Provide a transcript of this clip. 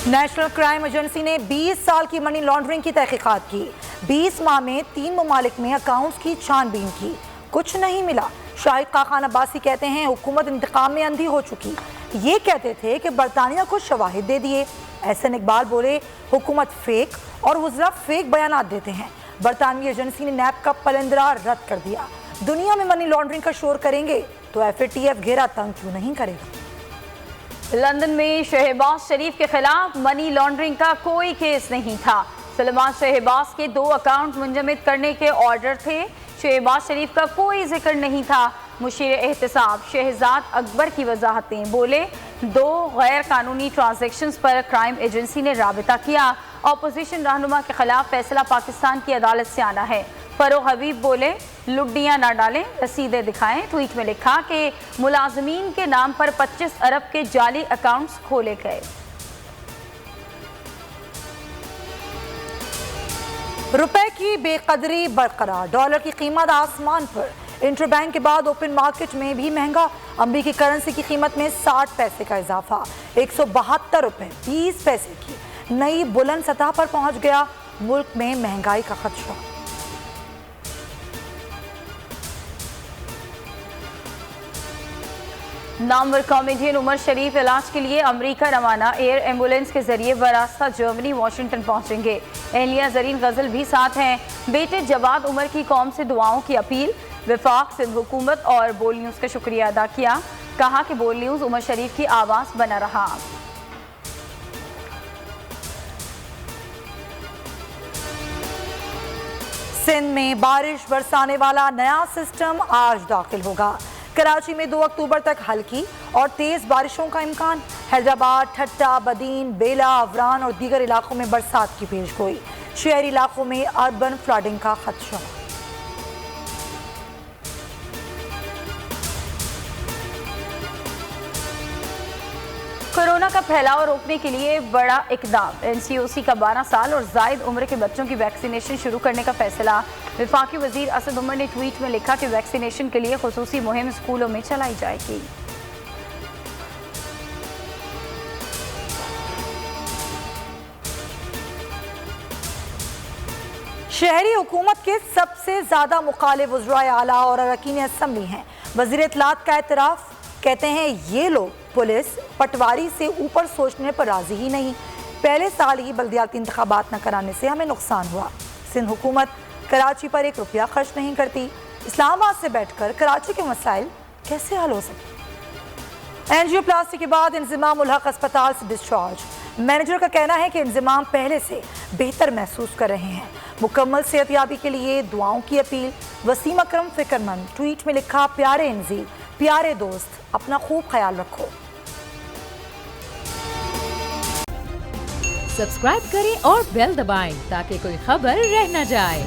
National crime agency نے 20 سال کی منی لانڈرنگ کی تحقیقات کی. 20 ماہ میں 3 ممالک میں اکاؤنٹس کی چھان بین کی. کچھ نہیں ملا. شاہد خاقان عباسی کہتے ہیں حکومت انتقام میں اندھی ہو چکی. یہ کہتے تھے کہ برطانیہ کو شواہد دے دیے. احسن اقبال بولے حکومت فیک اور وزراء فیک بیانات دیتے ہیں. برطانوی ایجنسی نے نیب کا پلندرا رد کر دیا. دنیا میں منی لانڈرنگ کا شور کریں گے تو FATF گھیرا تنگ کیوں نہیں کرے گا. لندن میں شہباز شریف کے خلاف منی لانڈرنگ کا کوئی کیس نہیں تھا. سلمان شہباز کے 2 اکاؤنٹ منجمد کرنے کے آرڈر تھے. شہباز شریف کا کوئی ذکر نہیں تھا. مشیر احتساب شہزاد اکبر کی وضاحتیں. بولے 2 غیر قانونی ٹرانزیکشنز پر کرائم ایجنسی نے رابطہ کیا. اپوزیشن رہنما کے خلاف فیصلہ پاکستان کی عدالت سے آنا ہے. فروغ حبیب بولے لڈیاں نہ ڈالیں رسیدیں دکھائیں. ٹویٹ میں لکھا کہ ملازمین کے نام پر 25 ارب کے جعلی اکاؤنٹس کھولے گئے. روپے کی بے قدری برقرار. ڈالر کی قیمت آسمان پر. انٹر بینک کے بعد اوپن مارکیٹ میں بھی مہنگا. امریکی کرنسی کی قیمت میں 60 پیسے کا اضافہ. 172 روپے 20 پیسے کی نئی بلند سطح پر پہنچ گیا. ملک میں مہنگائی کا خدشہ. نامور کامیڈین عمر شریف علاج کے لیے امریکہ روانہ. ایئر ایمبولینس کے ذریعے براستہ جرمنی واشنگٹن پہنچیں گے. اہلیہ زرین غزل بھی ساتھ ہیں. بیٹے جواد عمر کی قوم سے دعاؤں کی اپیل. وفاق سندھ حکومت اور بول نیوز کا شکریہ ادا کیا. کہا کہ بول نیوز عمر شریف کی آواز بنا رہا. سندھ میں بارش برسانے والا نیا سسٹم آج داخل ہوگا. کراچی میں 2 اکتوبر تک ہلکی اور تیز بارشوں کا امکان. حیدرآباد، ٹھٹہ، بدین، بیلا، عوران اور دیگر علاقوں میں برسات کی پیش گوئی. شہری علاقوں میں اربن فلڈنگ کا خدشہ. کورونا کا پھیلاؤ روکنے کے لیے بڑا اقدام. NCOC کا 12 سال اور زائد عمر کے بچوں کی ویکسینیشن شروع کرنے کا فیصلہ. وفاقی وزیر اسد عمر نے ٹویٹ میں لکھا کہ ویکسینیشن کے لیے خصوصی مہم اسکولوں میں چلائی جائے گی. شہری حکومت کے سب سے زیادہ مخالف وزرائے اعلیٰ اور اراکین اسمبلی ہیں. وزیر اطلاعات کا اعتراف. کہتے ہیں یہ لوگ پولیس پٹواری سے اوپر سوچنے پر راضی ہی نہیں. پہلے سال ہی بلدیاتی انتخابات نہ کرانے سے ہمیں نقصان ہوا. سندھ حکومت کراچی پر 1 روپیہ خرچ نہیں کرتی. اسلام آباد سے بیٹھ کر کراچی کے مسائل کیسے حل ہو سکے. انجیو پلاسٹی کے بعد انضمام الحق اسپتال سے ڈسچارج. مینیجر کا کہنا ہے کہ انضمام پہلے سے بہتر محسوس کر رہے ہیں. مکمل صحت یابی کے لیے دعاؤں کی اپیل. وسیم اکرم فکر مند. ٹویٹ میں لکھا پیارے انزی، پیارے دوست، اپنا خوب خیال رکھو. سبسکرائب کریں اور بیل دبائیں تاکہ کوئی خبر رہ نہ جائے.